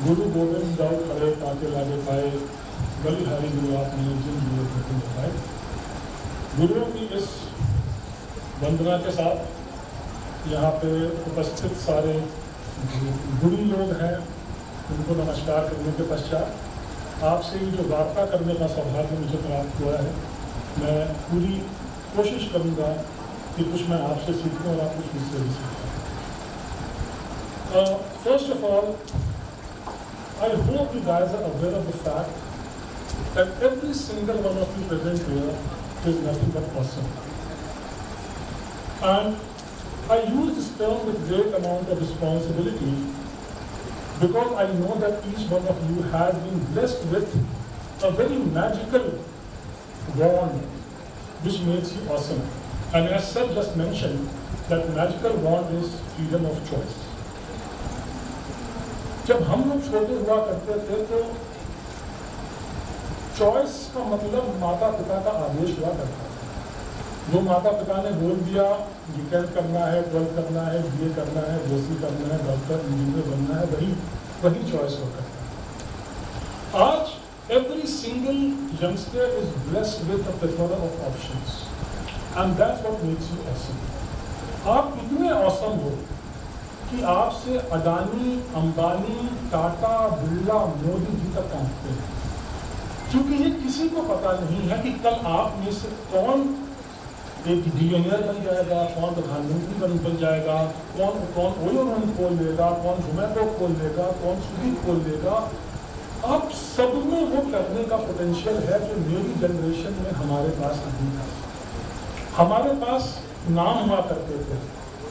गुरु गोविंद जाओ खड़े ताके लागे पाए, बलिहारी गुरु आपने जिन दिए हुक्म बताए। गुरुओं की इस वंदना के साथ यहाँ पे उपस्थित सारे गुरु लोग हैं, उनको नमस्कार करने के पश्चात आपसे ये जो वार्ता करने का सौभाग्य मुझे प्राप्त हुआ है, मैं पूरी कोशिश करूँगा कि कुछ मैं आपसे सीखूँ और आप कुछ मुझसे भी सीखें। First of all, I hope you guys are aware of the fact that every single one of you present here is nothing but awesome. And I use this term with great amount of responsibility because I know that each one of you has been blessed with a very magical wand which makes you awesome. And as Sir just mentioned, that magical wand is freedom of choice. जब हम लोग छोटे हुआ करते थे तो choice का मतलब माता पिता का आदेश हुआ करता था। जो माता पिता ने बोल दिया ये करना है, 12 करना है, BA करना है, BSc करना है, डॉक्टर इंजीनियर बनना है, वही चॉइस हुआ करता है। आज every single youngster is blessed with a plethora of options and that's what makes you awesome. आप इतने ऑसम हो कि आपसे अडानी, अंबानी, टाटा, बिरला, मोदी जी तक पहुंचते हैं, क्योंकि ये किसी को पता नहीं है कि कल आप में से कौन एक बिलियनियर बन जाएगा, कौन प्रधानमंत्री बन जाएगा, कौन ओयो मनी खोल लेगा, कौन जोमैटो खोल लेगा, कौन स्विगी खोल लेगा। अब सब में वो करने का पोटेंशियल है जो मेरी जनरेशन में हमारे पास नहीं था। हमारे पास नाम हुआ करते थे,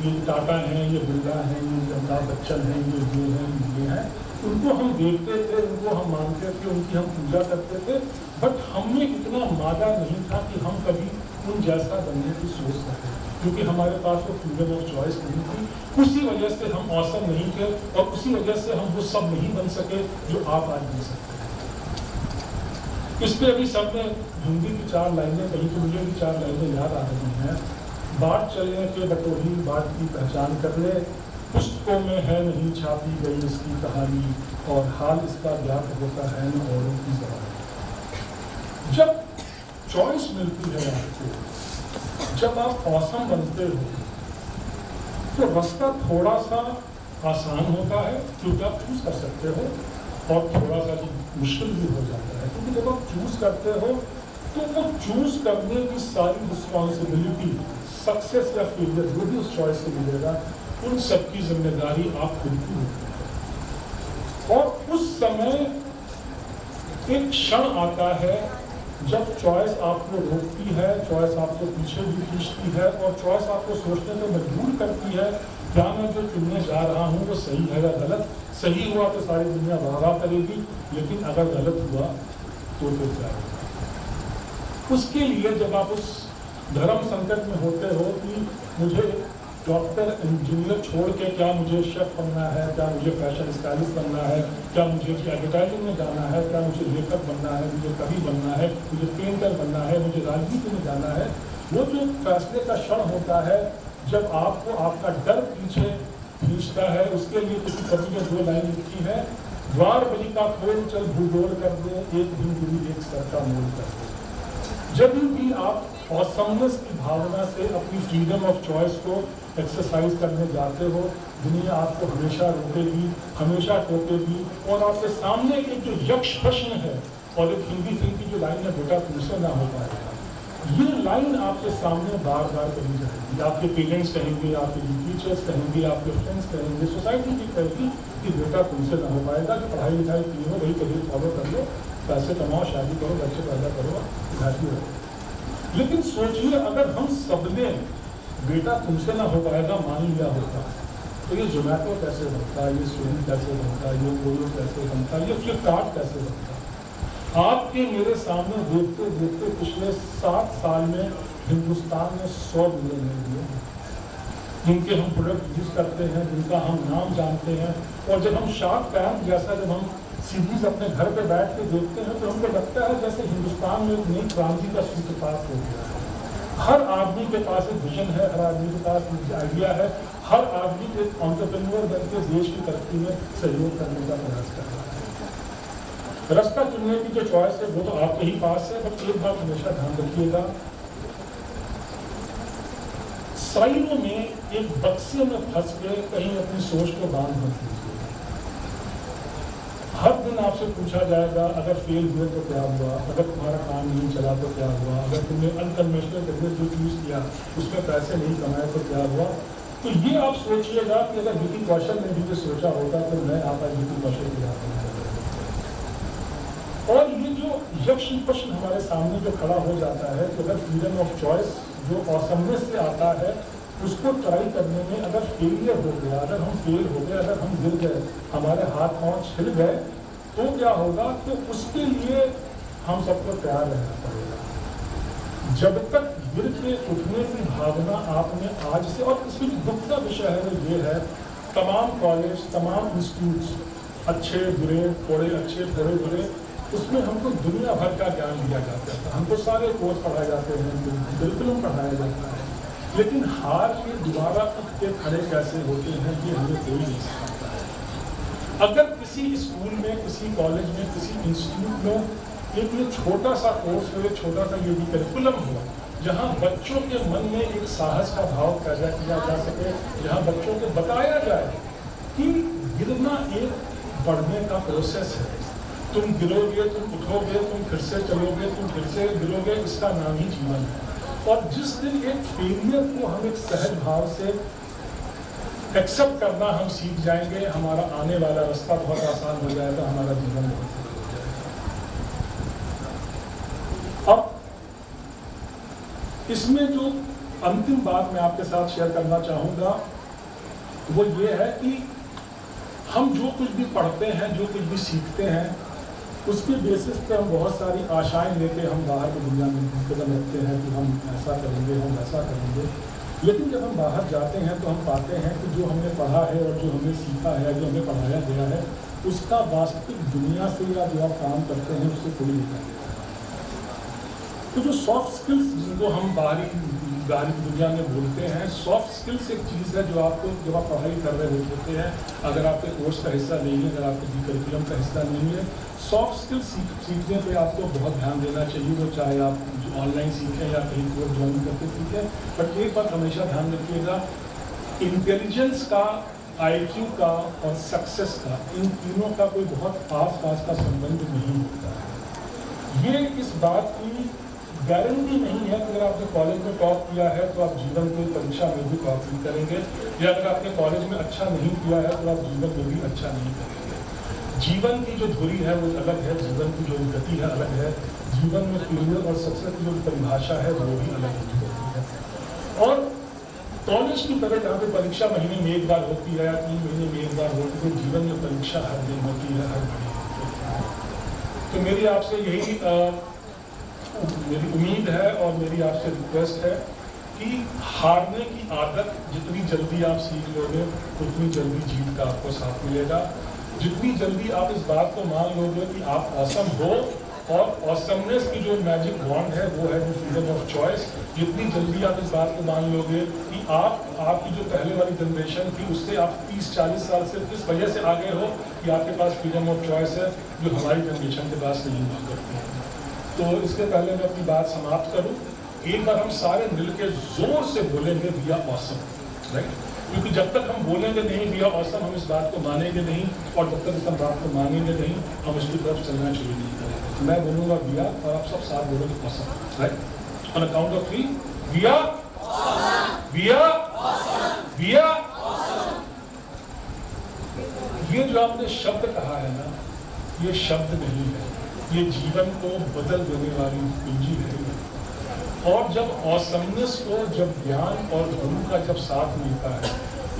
ये टाटा हैं, ये बिरला हैं, ये अमिताभ बच्चन हैं, ये हैं, उनको हम देखते थे, उनको हम मानते थे, उनकी हम पूजा करते थे, बट हमें इतना मादा नहीं था कि हम कभी उन जैसा बनने की सोच सकते, क्योंकि हमारे पास वो फ्रीडम ऑफ चॉइस नहीं थी। उसी वजह से हम ऑसम नहीं थे और उसी वजह से हम वो सब नहीं बन सके जो आप आज बन सकते हैं। इस पर अभी सब ने हिंदी की 4 लाइनें कही तो मुझे भी 4 लाइनें याद आ रही हैं। बाट चलने के बटोही बाट की पहचान कर ले, पुस्तकों में है नहीं छापी गई इसकी कहानी, और हाल इसका ज्ञात होता है न औरों की ज़बान। जब चॉइस मिलती है आपको, जब आप औसम बनते हो, तो रास्ता थोड़ा सा आसान होता है क्योंकि आप चूज कर सकते हो, और थोड़ा सा मुश्किल भी हो जाता है क्योंकि जब आप चूज करते हो तो वो चूज करने की सारी रिस्पॉन्सिबिलिटी, सक्सेस या फेलियर जो भी उस चॉइस से मिलेगा, उन सबकी जिम्मेदारी आप खुद की होती है। और उस समय एक क्षण आता है जब चॉइस आपको रोकती है, चॉइस आपको पीछे भी खींचती है, और चॉइस आपको सोचने पर मजबूर करती है क्या मैं जो चुनने जा रहा हूँ वो सही है या गलत। सही हुआ तो सारी दुनिया वाह करेगी, लेकिन अगर गलत हुआ तो फिर क्या होगा। उसके लिए जब आप उस धर्म संकट में होते हो कि मुझे डॉक्टर इंजीनियर छोड़ के क्या मुझे शेफ बनना है, क्या मुझे फैशन स्टाइलिस्ट बनना है, क्या मुझे एडवर्टाइजिंग में जाना है, क्या मुझे लेखक बनना है, मुझे कवि बनना है, मुझे पेंटर बनना है, मुझे राजनीति में जाना है। वो जो फैसले का क्षण होता है जब आपको आपका डर पीछे खींचता है, उसके लिए किसी कवि ने 2 लाइन लिखी है, द्वार बलि का खोल चल भूगोल कर दे, एक दिन बुरी एक सर का मोल कर दे। जब भी आप ऑसमनेस की भावना से अपनी फ्रीडम ऑफ चॉइस को एक्सरसाइज करने जाते हो, दुनिया आपको हमेशा रोकेगी, हमेशा टोकेगी, और आपके सामने एक जो यक्ष प्रश्न है, और एक हिंदी फिल्म की जो लाइन है बेटा तुमसे ना हो पाएगा, ये लाइन आपके सामने बार बार कही जाएगी। आपके पेरेंट्स कहेंगे, आपके टीचर्स कहेंगे, आपके फ्रेंड्स कहेंगे, सोसाइटी भी कहेगी कि बेटा तुमसे ना हो पाएगा, कि पढ़ाई लिखाई की हो, वही करियर फॉलो कर लो, पैसे कमाओ, शादी करो, बच्चे पैदा करो, घाटी रहो। लेकिन सोचिए अगर हम सबने बेटा तुमसे ना हो पाएगा मान लिया होता, तो ये जोमैटो कैसे बनता, ये स्विगी कैसे बनता, ये ओयो कैसे बनता, ये फ्लिपकार्ट कैसे बनता। आपके मेरे सामने देखते देखते पिछले 7 साल में हिंदुस्तान में 100 मिलियन दिए हैं, जिनके हम प्रोडक्ट यूज करते हैं, जिनका हम नाम जानते हैं। और जब हम शार्क टैंक जैसा जब हम सीरीज अपने घर पे बैठ के देखते हैं तो हमको लगता है जैसे हिंदुस्तान में एक नई क्रांति का सूत्रपात हो गया है। हर आदमी के पास एक विजन है, हर आदमी के पास एक आइडिया है, हर आदमी एक एंटरप्रेन्योर बनकर देश की तरक्की में सहयोग करने का प्रयास कर रहा है। रास्ता चुनने की जो चॉइस है वो तो आपके ही पास है, बट एक बात हमेशा ध्यान रखिएगा, साइलों में एक बक्से में फंस के कहीं अपनी सोच को बांध मत लीजिए। हर दिन आपसे पूछा जाएगा अगर फेल हुए तो क्या हुआ, अगर तुम्हारा काम नहीं चला तो क्या हुआ, अगर तुमने अनकन्वेंशनल करियर जो चूज किया उसमें पैसे नहीं कमाए तो क्या हुआ। तो ये आप सोचिएगा कि अगर विकी कौशल ने भी ये सोचा होगा तो मैं आप विकी कौशल की बात नहीं करूँगा। और ये जो यक्ष प्रश्न हमारे सामने जो खड़ा हो जाता है कि अगर फ्रीडम ऑफ चॉइस जो ऑसमनेस से आता है उसको ट्राई करने में अगर फेलियर हो गया, अगर हम फेल हो गए, अगर हम गिर गए, हमारे हाथ पांव छिल गए तो क्या होगा, तो उसके लिए हम सबको तैयार रहना पड़ेगा। जब तक गिर के उठने की भावना आपने आज से, और इसमें दुख का विषय है वो ये है, तमाम कॉलेज, तमाम इंस्टीट्यूट्स अच्छे बुरे, थोड़े अच्छे थोड़े बुरे, उसमें हमको दुनिया भर का ज्ञान दिया जाता है, हमको सारे कोर्स पढ़ाए जाते हैं, करिकुलम पढ़ाया जाता है, लेकिन हार के दोबारा उठ के खड़े कैसे होते हैं ये हमें कोई नहीं सिखाता है। अगर किसी स्कूल में, किसी कॉलेज में, किसी इंस्टीट्यूट में एक ये छोटा सा कोर्स हो, छोटा सा ये भी करिकुलम हो, जहाँ बच्चों के मन में एक साहस का भाव पैदा किया जा सके, जहाँ बच्चों को बताया जाए कि गिरना एक बढ़ने का प्रोसेस है, तुम गिरोगे, तुम उठोगे, तुम फिर से चलोगे, तुम फिर से गिरोगे, इसका नाम ही जीवन है। और जिस दिन एक फेलियर को हम एक सहज भाव से एक्सेप्ट करना हम सीख जाएंगे, हमारा आने वाला रास्ता बहुत आसान हो जाएगा, हमारा जीवन बहुत सरल हो जाएगा। अब इसमें जो अंतिम बात मैं आपके साथ शेयर करना चाहूँगा वो ये है कि हम जो कुछ भी पढ़ते हैं, जो कुछ भी सीखते हैं, उसके बेसिस पे हम बहुत सारी आशाएं लेके हम बाहर की दुनिया में कदम रखते हैं कि हम ऐसा करेंगे, हम वैसा करेंगे, लेकिन जब हम बाहर जाते हैं तो हम पाते हैं कि जो हमने पढ़ा है और जो हमने सीखा है, जो हमें पढ़ाया गया है, उसका वास्तविक दुनिया से या जो आप काम करते हैं उससे कोई नहीं करता। तो जो सॉफ्ट स्किल्स जिनको हम बाहरी दुनिया में बोलते हैं, सॉफ्ट स्किल्स एक चीज़ है जो आपको जब आप पढ़ाई कर रहे होते हैं, अगर आपके कोर्स का हिस्सा नहीं है, अगर आपके करिकुलम का हिस्सा नहीं है, सॉफ्ट स्किल्स सीखने पे आपको बहुत ध्यान देना चाहिए, वो चाहे आप ऑनलाइन सीखें या कहीं कोर्स ज्वाइन करके सीखें। बट एक बात हमेशा ध्यान रखिएगा, इंटेलिजेंस का, IQ का और सक्सेस का, इन तीनों का कोई बहुत आस पास का संबंध नहीं होता है। ये इस बात की गारंटी नहीं है कि अगर आपने कॉलेज में टॉप किया है तो आप जीवन की परीक्षा में भी टॉप नहीं करेंगे, या अगर आपने कॉलेज में अच्छा नहीं किया है तो आप जीवन में भी अच्छा नहीं करेंगे। जीवन की जो धुरी है वो अलग है, जीवन की जो गति है अलग है, जीवन में फेलियर और सक्सेस की जो परिभाषा है वो भी अलग होती है। और कॉलेज की तरह जहाँ पे परीक्षा महीने में एक बार होती है या 3 महीने में एक बार होती है, जीवन में परीक्षा हर दिन होती है, हर घड़ी होती है। तो मेरी आपसे यही मेरी उम्मीद है और मेरी आपसे रिक्वेस्ट है कि हारने की आदत जितनी जल्दी आप सीख लोगे उतनी जल्दी जीत का आपको साथ मिलेगा। जितनी जल्दी आप इस बात को मान लोगे कि आप ऑसम हो, और ऑसमनेस की जो मैजिक बॉन्ड है वो है फ्रीडम ऑफ चॉइस, जितनी जल्दी आप इस बात को मान लोगे कि आपकी जो पहले वाली जनरेशन थी उससे आप 30-40 साल से इस वजह से आगे हो कि आपके पास फ्रीडम ऑफ चॉइस है जो हमारी जनरेशन के पास नहीं हुआ करती है। तो इसके पहले मैं अपनी बात समाप्त करूं, एक बार हम सारे मिलकर जोर से बोलेंगे वी आर ऑसम, राइट? क्योंकि जब तक हम बोलेंगे नहीं वी आर ऑसम, हम इस बात को मानेंगे नहीं, और जब तक इस बात को मानेंगे नहीं, हम इसकी तरफ चलना शुरू नहीं करेंगे। मैं बोलूंगा वी आर, और आप सब साथ बोलोगे awesome, right? On a count of 3, we are awesome, we are awesome, we are awesome. ये जो आपने शब्द कहा है ना, ये शब्द नहीं है, ये जीवन को बदल देने वाली पूंजी है। और जब ऑसमनेस को, जब ज्ञान और गुरु का जब साथ मिलता है,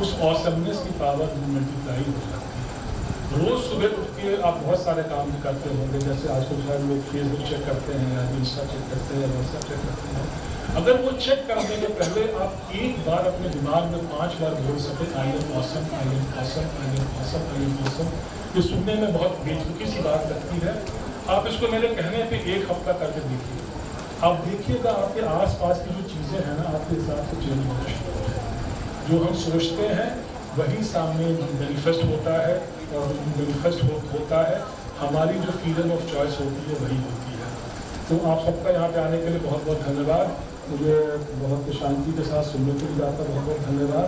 उस ऑसमनेस की पावर मल्टीप्लाई हो जाती है। रोज सुबह उठ के आप बहुत सारे काम भी करते होंगे, जैसे आजकल शायद लोग फेसबुक चेक करते हैं या इंस्टा चेक करते हैं या व्हाट्सएप चेक करते हैं। अगर वो चेक करने के पहले आप एक बार अपने दिमाग में 5 बार बोल सके I am awesome, I am awesome, I am awesome, I am awesome, ये सुनने में बहुत बेतुकी सी बात लगती है। आप इसको मेरे कहने पे 1 हफ्ता करके देखिए, आप देखिएगा आपके आसपास की जो चीज़ें हैं ना, आपके हिसाब से चेंज होना शुरू हो जाएगी। जो हम सोचते हैं वही सामने मैनिफेस्ट होता है, और मैनिफेस्ट होता है, हमारी जो फ्रीडम ऑफ चॉइस होती है वही होती है। तो आप सबका यहाँ पे आने के लिए बहुत बहुत धन्यवाद। मुझे बहुत शांति के साथ सुनने के लिए आपका बहुत बहुत धन्यवाद,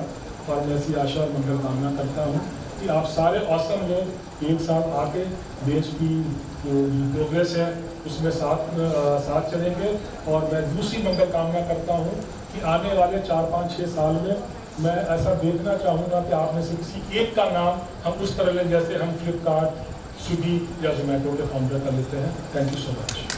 और मैं ऐसी आशा और मंगल कामना करता हूँ कि आप सारे औसम लोग एक साथ आके देश की जो प्रोग्रेस है उसमें साथ चलेंगे। और मैं दूसरी मंगल कामना करता हूँ कि आने वाले 4, 5, 6 साल में मैं ऐसा देखना चाहूँगा कि आप में से किसी एक का नाम हम उस तरह लें जैसे हम फ्लिपकार्ट, स्विगी या जोमेटो के फाउंडर का लेते हैं। Thank you so much.